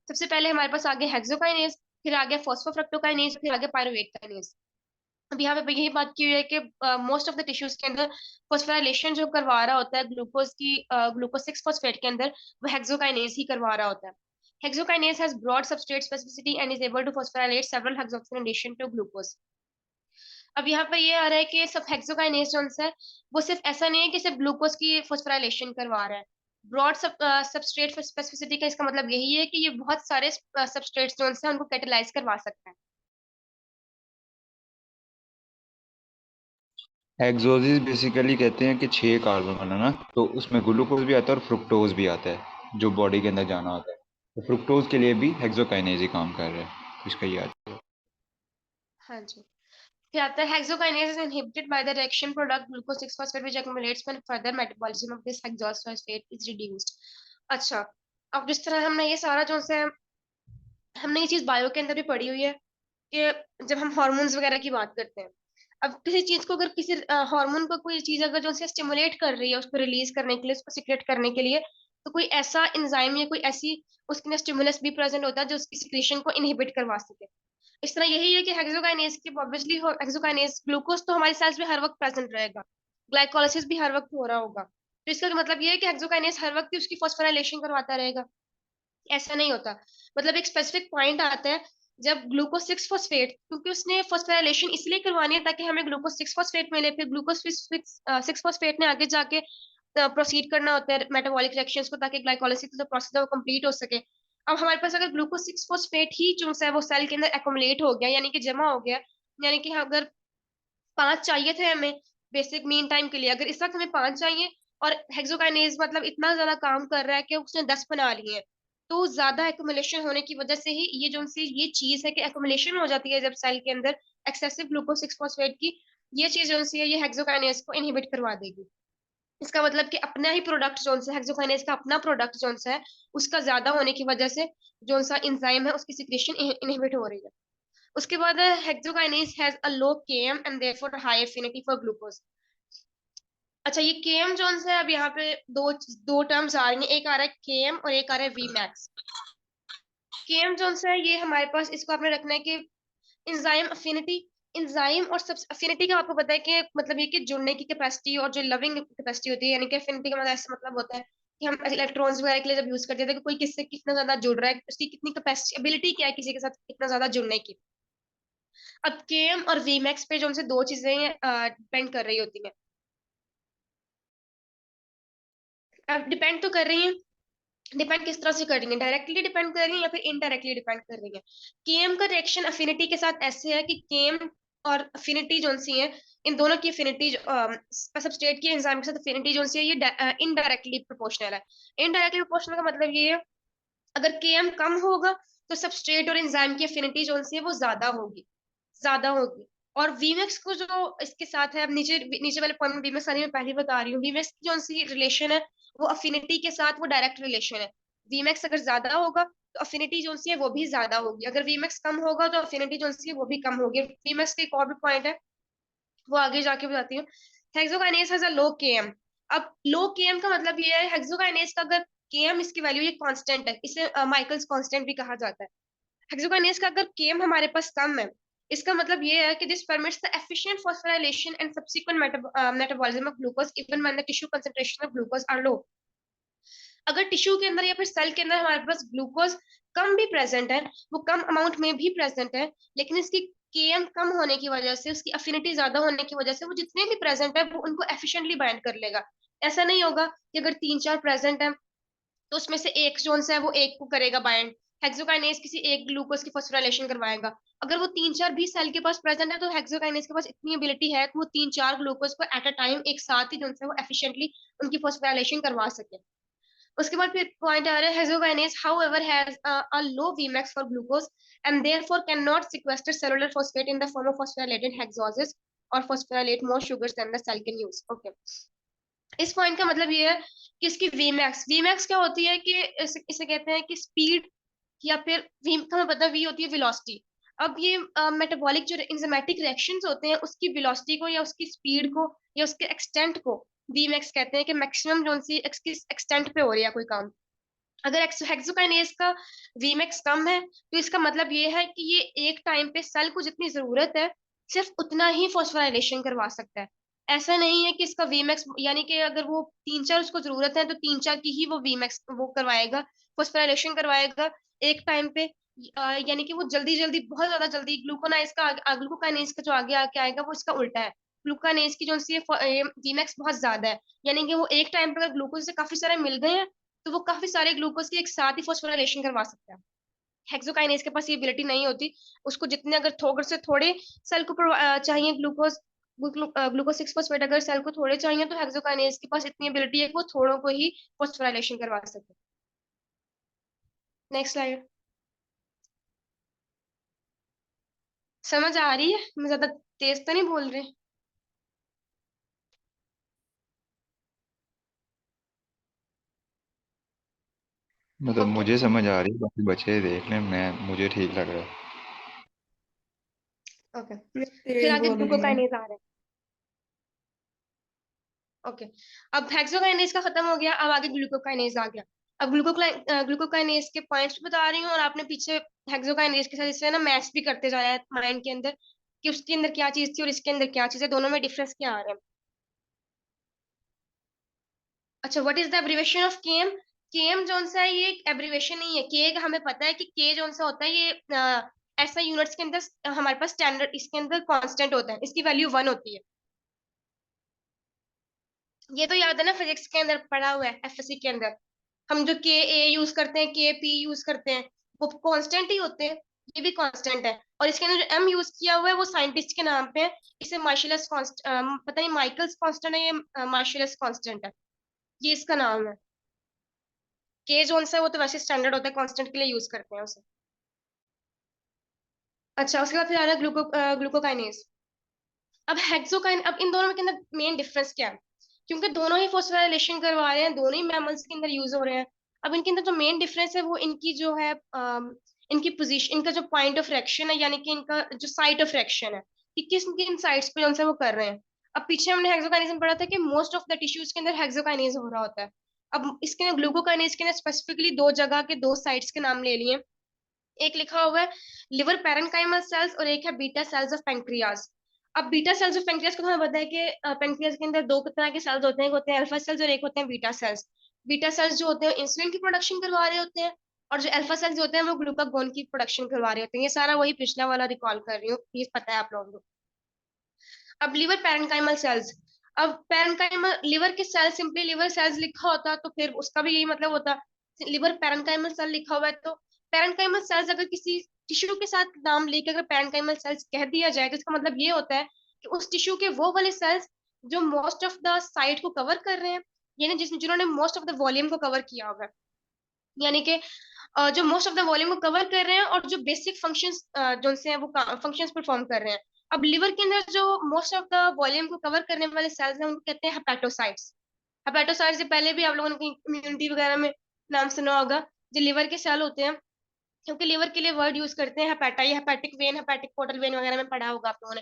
सबसे पहले हमारे पास आगे हेक्सोकाइनेज, फिर आगे फॉस्फोफ्रक्टोकाइनेज, फिर आगे पायरुवेट काइनेज। अब यहाँ पे यही बात की हुई है कि मोस्ट ऑफ द टिश्यूज के अंदर फॉस्फोराइलेशन जो करवा रहा होता है ग्लूकोज की ग्लूकोज 6-फॉस्फेट के अंदर वो हेक्सोकाइनेज ही करवा रहा होता है। Hexokinase has broad substrate specificity and is able to phosphorylate several hexoxide in addition to glucose. अब यहाँ पर ये आ रहा है कि सब हेक्सोकाइनेज जो है वो सिर्फ ऐसा नहीं है कि सिर्फ ग्लूकोज की फॉस्फोराइलेशन करवा रहा है। ब्रॉड सबस्ट्रेट स्पेसिफिसिटी का इसका मतलब यही है कि ये बहुत सारे सबस्ट्रेट्स जो है उनको कैटेलाइज करवा सकता है। हेक्सोसिस बेसिकली कहते हैं कि 6 कार्बन बनाना, तो उसमें ग्लूकोज भी आता है और फ्रुक्टोज भी आता है जो बॉडी के अंदर जाना होता है। तो फ्रुक्टोज के लिए भी हेक्सोकाइनेज ही काम कर रहा है, इसका याद। हाँ जी। फिर आता है hexokinase is inhibited by the reaction product glucose 6 phosphate which accumulates when further metabolism of this hexose phosphate is reduced. अच्छा, अब जिस तरह हमने ये सारा जो से हमने ये चीज बायो के अंदर भी पढ़ी हुई है कि जब हम हार्मोन्स वगैरह की बात करते हैं, अब किसी चीज को, अगर किसी हार्मोन को कोई चीज अगर जो उसे स्टिमुलेट कर रही है उसको रिलीज करने के लिए, उसको सिक्रेट करने के लिए, तो कोई ऐसा एंजाइम या कोई ऐसी उसके अंदर स्टिमुलस भी प्रेजेंट होता है जो उसकी सिक्रेशन को इनहिबिट करवा सके। इस तरह यही है कि हेक्सोकाइनेज की ऑब्वियसली हेक्सोकाइनेज ग्लूकोज तो हमारे सेल्स में हर वक्त प्रेजेंट रहेगा, ग्लाइकोलाइसिस भी हर वक्त हो रहा होगा, तो इसका मतलब ये है कि हेक्सोकाइनेज हर वक्त ही उसकी फॉस्फोराइलेशन करवाता रहेगा। ऐसा नहीं होता। मतलब एक स्पेसिफिक पॉइंट आता है जब ग्लूकोज 6 फॉस्फेट, क्योंकि उसने फॉस्फोराइलेशन इसलिए करवानी है ताकि हमें ग्लूकोज 6 फॉस्फेट मिले, फिर ग्लूकोज 6 फॉस्फेट ने आगे जाके प्रोसीड करना होता है मेटाबॉलिक रिएक्शंस को ताकि ग्लाइकोलाइसिस का प्रोसेस है वो कंप्लीट हो सके। अब हमारे पास अगर ग्लूकोज 6 फॉस्फेट ही जो है वो सेल के अंदर एकोमुलेट हो गया, यानी कि जमा हो गया, यानी कि अगर 5 चाहिए थे हमें बेसिक मीन टाइम के लिए, अगर इस वक्त हमें 5 चाहिए और हेक्सोकाइनेज मतलब इतना ज्यादा काम कर रहा है कि उसने 10 बना लिए हैं, तो ज्यादा एक्युमुलेशन होने की वजह से ही ये जो सी ये चीज है कि एक्युमुलेशन हो जाती है जब सेल के अंदर एक्सेसिव ग्लूकोज 6 फॉस्फेट की, ये चीज जो सी है ये हेक्सोकाइनेज को इनहिबिट करवा देगी। इसका मतलब कि अपना ही प्रोडक्ट जोन सा हेक्सोकाइनेज का अपना प्रोडक्ट जोन सा है उसका ज्यादा होने की वजह से जोन सा इंजाइम है उसकी सिक्रेशन इनहिबिट हो रही है। उसके बाद hexokinase has a low KM and therefore high affinity for glucose. अच्छा, ये केएम जोन सा है, अब यहाँ पे दो दो टर्म्स आ रही हैं, एक आ रहा है केएम और एक आ रहा है वी मैक्स। केएम जोन सा है ये हमारे पास, इसको आपने रखना है कि इंजाइम अफिनिटी। इंजाइम और सब अफिनिटी का आपको पता है कि मतलब ये कि जुड़ने की कैपेसिटी और जो लविंग कैपेसिटी होती है, यानी कि अफिनिटी का मतलब ऐसा मतलब होता है कि हम इलेक्ट्रॉन्स वगैरह के लिए जब यूज करते हैं तो कोई किससे कितना ज्यादा जुड़ रहा है, उसकी कितनी कैपेसिटी एबिलिटी क्या है किसी के साथ कितना ज्यादा जुड़ने की। अब केएम और वीमैक्स पे जो उनसे दो चीजें डिपेंड कर रही होती हैं। अब डिपेंड तो कर रही हैं, डिपेंड किस तरह से कर रही है, डायरेक्टली डिपेंड कर रही है या फिर इनडायरेक्टली डिपेंड कर रही है। केएम का रिएक्शन अफिनिटी के साथ ऐसे है कि केएम और अफिनिटी जो सी है, इन दोनों की अफिनिटी सबस्ट्रेट की एंजाइम के साथ अफिनिटी जो सी है ये इनडायरेक्टली प्रोपोर्शनल है। इनडायरेक्टली प्रोपोर्शनल का मतलब ये है अगर केएम कम होगा तो सबस्ट्रेट और एंजाइम की अफिनिटी जो सी है वो ज्यादा होगी। और वीमेक्स को जो इसके साथ है, अब नीचे नीचे वाले पॉइंट में वीमेक्स आने में पहले बता रही हूँ, वीमेक्स की जो सी रिलेशन है वो अफिनिटी के साथ वो डायरेक्ट रिलेशन है। वीमेक्स अगर ज्यादा होगा तो अफिनिटी जो सी है वो भी ज्यादा होगी, अगर वीमेक्स कम होगा तो अफिनिटी जो सी है वो भी कम होगी। वीमेक्स का एक और भी पॉइंट है वो आगे जाके बताती हूँ। Hexokinase has a low KM. अब लो केएम का मतलब ये है हेक्सोकाइनेज का अगर केएम इसकी वैल्यू ये कांस्टेंट है, इसे माइकल्स कांस्टेंट भी कहा जाता है। हेक्सोकाइनेज का अगर केएम हमारे पास कम है, इसका मतलब ये है कि this permits the efficient phosphorylation and subsequent metabolism of glucose even when the tissue concentration of glucose are low. अगर टिश्यू के अंदर या फिर सेल के अंदर हमारे पास ग्लूकोज कम भी प्रेजेंट है, वो कम अमाउंट में भी प्रेजेंट है, लेकिन इसकी केएम कम होने की वजह से, उसकी अफिनिटी ज्यादा होने की वजह से वो जितने भी प्रेजेंट है वो उनको एफिशिएंटली बाइंड कर लेगा। ऐसा नहीं होगा कि अगर 3-4 प्रेजेंट है तो उसमें से एक जोन सा है वो एक को करेगा बाइंड, हेक्सोकाइनेज किसी एक ग्लूकोज की फॉस्फोराइलेशन करवाएगा। अगर वो 3-4 भी सेल के पास प्रेजेंट है तो हेक्सोकाइनेज के पास इतनी एबिलिटी है कि वो 3-4 ग्लूकोज को एट अ टाइम एक साथ ही जो है वो एफिशिएंटली उनकी फॉस्फोराइलेशन करवा सके। उसके बाद फिर पॉइंट आ रहा है hexokinase however has a low Vmax for glucose and therefore can not sequester cellular phosphate in the form of phosphorylated hexoses और phosphorylate more sugars than the cell can use. Okay. इस point का मतलब ये है कि इसकी VMAX क्या होती है कि इसे कहते हैं कि स्पीड, या फिर वी हमें पता है वी होती है वेलोसिटी। अब ये मेटाबॉलिक जो इंजाइमेटिक रिएक्शंस होते हैं उसकी वेलोसिटी को या उसकी स्पीड को या उसके एक्सटेंट को वीमैक्स कहते हैं कि मैक्सिमम जो सी एक्सटेंट पे हो रही है कोई काम। अगर हेक्सोकाइनेज का वीमैक्स कम है तो इसका मतलब ये है कि ये एक टाइम पे सेल को जितनी जरूरत है सिर्फ उतना ही फॉस्फोराइलेशन करवा सकता है। ऐसा नहीं है कि इसका वीमैक्स यानी कि अगर वो 3-4 उसको जरूरत है तो 3-4 की ही वो वीमैक्स वो करवाएगा, फॉस्फोराइलेशन करवाएगा एक टाइम पे। यानी कि वो जल्दी जल्दी बहुत ज्यादा जल्दी ग्लूकोनाइज का ग्लूकोकाइनेज का जो आगे आके आएगा वो इसका उल्टा है। ग्लूकानेज की जो सी वीमैक्स बहुत ज्यादा है, यानी कि वो एक टाइम पे अगर ग्लूकोज से काफी सारे मिल गए हैं तो वो काफी सारे ग्लूकोज की एक साथ ही फॉस्फोराइलेशन करवा सकता है। हेक्सोकाइनेज के पास ये एबिलिटी नहीं होती, उसको जितने अगर थोड़े से थोड़े सेल को चाहिए ग्लूकोज ग्लूकोज 6 फॉस्फेट अगर सेल को थोड़े चाहिए तो हेक्सोकाइनेज के पास इतनी एबिलिटी है कि वो थोड़ों को ही फॉस्फोराइलेशन करवा सके। Next slide. समझ आ रही है? मैं ज्यादा तेज तो नहीं बोल रही? मतलब ओके। मुझे समझ आ रही है, बाकी बच्चे देख लें, मैं मुझे ठीक लग रहा है। ओके, मैं फिर तेज आगे बोल रही हूँ। ग्लूकोकाइनेज आ रहा है। ओके, अब हेक्सोकाइनेज का खत्म हो गया, अब आगे ग्लूकोकाइनेज आ गया। अब ग्लूकोकाइनेज के पॉइंट्स बता रही हूँ, और आपने पीछे हेक्सोकाइनेज के साथ इसे ना मैच भी करते जाया है माइंड के अंदर कि उसके अंदर क्या चीज थी और इसके अंदर क्या चीज है, दोनों में डिफरेंस क्या आ रहा है। अच्छा, what is the abbreviation of KM? KM जोन सा है, ये एक एब्रिवेशन नहीं है। के का हमें पता है कि के जोन सा होता है, ये ऐसा यूनिट्स के अंदर हमारे पास स्टैंडर्ड इसके अंदर कांस्टेंट होता है, इसकी वैल्यू 1 होती है। ये तो याद है ना, फिजिक्स के अंदर पढ़ा हुआ है, एफएससी के अंदर हम जो के ए यूज करते हैं, के पी यूज करते हैं, वो कांस्टेंट ही होते हैं। ये भी कांस्टेंट है, और इसके अंदर जो एम यूज किया हुआ है वो साइंटिस्ट के नाम पे है। इसे मार्शलस कांस्ट पता नहीं माइकल्स कांस्टेंट है, ये मार्शलस कांस्टेंट है, ये इसका नाम है। के जोन सा है, वो तो वैसे स्टैंडर्ड होता है, कांस्टेंट के लिए यूज करते हैं उसे। अच्छा, उसके बाद फिर आ रहा है ग्लूकोकाइनेज। अब इन दोनों के अंदर मेन डिफरेंस क्या है? क्योंकि दोनों ही फॉस्फोराइलेशन करवा रहे हैं, दोनों ही मैमल्स के अंदर यूज हो रहे हैं। अब इनके अंदर जो मेन डिफरेंस है वो इनकी जो है इनकी पोजीशन, इनका जो पॉइंट ऑफ रिएक्शन है, यानी कि इनका जो साइट ऑफ रिएक्शन है कि किस किन साइट्स पे उनसे वो कर रहे हैं। अब पीछे हमने हेक्सोकाइनेज में पढ़ा था कि मोस्ट ऑफ द टिश्यूज के अंदर हेक्सोकाइनेज हो रहा होता है। अब इसके अंदर ग्लूकोकाइनेज के अंदर स्पेसिफिकली दो जगह के दो साइट्स के नाम ले लिए। एक लिखा हुआ है लिवर पैरेन्काइमल सेल्स, और एक है बीटा सेल्स ऑफ पेंक्रियाज। अब बीटा सेल्स ऑफ पेंक्रियाज को हमें पता है कि पेंक्रियाज के अंदर दो तरह के सेल्स होते हैं, एक होते हैं अल्फा सेल्स और एक होते हैं बीटा सेल्स। बीटा सेल्स जो होते हैं इंसुलिन की प्रोडक्शन करवा रहे होते हैं, और जो अल्फा सेल्स होते हैं वो ग्लूकागोन की प्रोडक्शन करवा रहे होते हैं। ये सारा वही पिछला वाला रिकॉल कर रही हूँ, ये पता है आप लोगों को। अब लिवर पैरेन्काइमल सेल्स। अब पैरेन्काइमल लिवर के सेल, सिंपली लिवर सेल्स लिखा होता तो फिर उसका भी यही मतलब होता। लिवर पैरेन्काइमल सेल लिखा हुआ है तो पैरेन्काइमल सेल्स अगर किसी टिश्यू के साथ नाम लेकर अगर पैरेन्काइमल सेल्स कह दिया जाए तो इसका मतलब ये होता है कि उस टिश्यू के वो वाले सेल्स जो मोस्ट ऑफ द साइट को कवर कर रहे हैं, यानी जिन्होंने मोस्ट ऑफ द वॉल्यूम को कवर किया होगा, यानी कि जो मोस्ट ऑफ द वॉल्यूम को कवर कर रहे हैं और जो बेसिक फंक्शंस जो से हैं वो फंक्शंस परफॉर्म कर रहे हैं। अब लिवर के अंदर जो मोस्ट ऑफ द वॉल्यूम को कवर करने वाले सेल्स हैं उनको कहते हैं हेपेटोसाइट्स। हेपेटोसाइट्स से पहले भी आप लोगों ने इम्यूनिटी वगैरह में नाम सुना होगा। जो लिवर के सेल होते हैं, क्योंकि लिवर के लिए वर्ड यूज करते हैं हेपेटा, ये hepatic when, hepatic portal vein वगैरह में पढ़ा होगा आप लोगों ने।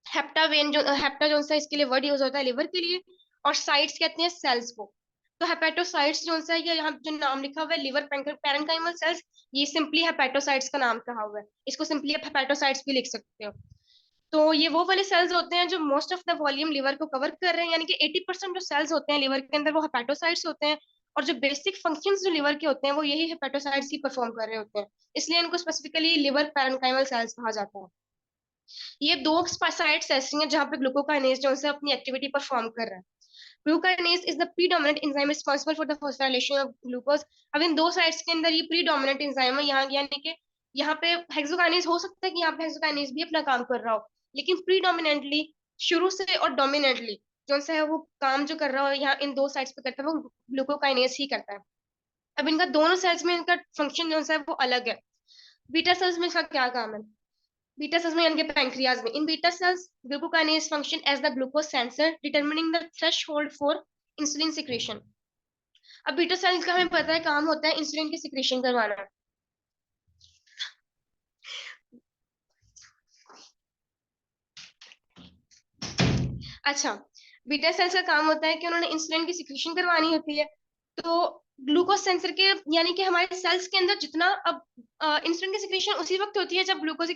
हेप्टा वेन जो हेप्टा जो सा इसके लिए वर्ड यूज होता है लिवर के लिए, और साइट्स कहते हैं सेल्स को। तो हेपेटोसाइट्स जो सा है, ये यहाँ जो नाम लिखा हुआ है लिवर पैरेन्काइमल सेल्स, ये सिंपली हेपेटोसाइट्स का नाम कहा हुआ है, इसको सिंपली आप हेपेटोसाइट्स भी लिख सकते हो। तो ये वो वाले सेल्स होते हैं जो most of the volume liver को कवर कर रहे हैं, यानी कि 80% जो सेल्स होते हैं लिवर के अंदर वो हेपेटोसाइट्स होते हैं। और जो बेसिक फंक्शंस जो लिवर के होते हैं वो यही हेपेटोसाइट्स ही परफॉर्म कर रहे होते हैं, इसलिए इनको स्पेसिफिकली लिवर पैरेन्काइमल सेल्स कहा जाता है। ये दो साइट्स ऐसी हैं जहाँ पे ग्लूकोकाइनेज जो है अपनी एक्टिविटी परफॉर्म कर रहा है। Glucokinase is the predominant enzyme responsible for the phosphorylation of glucose. अब इन दो साइट्स के अंदर ये प्रीडोमिनेंट एंजाइम है यहाँ, यानी कि यहाँ पे हेक्सोकाइनेज हो सकता है कि यहाँ पे हेक्सोकाइनेज भी अपना काम कर रहा हो, लेकिन प्रीडोमिनेंटली शुरू से और डोमिनेंटली जो सा है वो काम जो कर रहा हो यहाँ इन दो साइट्स पे करता है वो ग्लूकोकाइनेज ही करता है। अब इनका दोनों सेल्स में इनका फंक्शन जो है वो अलग है। बीटा सेल्स में इसका क्या काम है? बीटा सेल्स में यानी कि पैंक्रियाज में, in beta cells glucokinase function as the glucose sensor determining the threshold for insulin secretion. अब बीटा सेल्स का हमें पता है काम होता है इंसुलिन की सिक्रेशन करवाना। अच्छा, बीटा सेल्स का काम होता है कि उन्होंने इंसुलिन की सिक्रेशन करवानी होती है। तो ग्लूकोज सेंसर के यानी कि हमारे सेल्स के अंदर जितना अब इंसुलिन की सिक्रेशन उसी वक्त होती है जब ग्लूकोज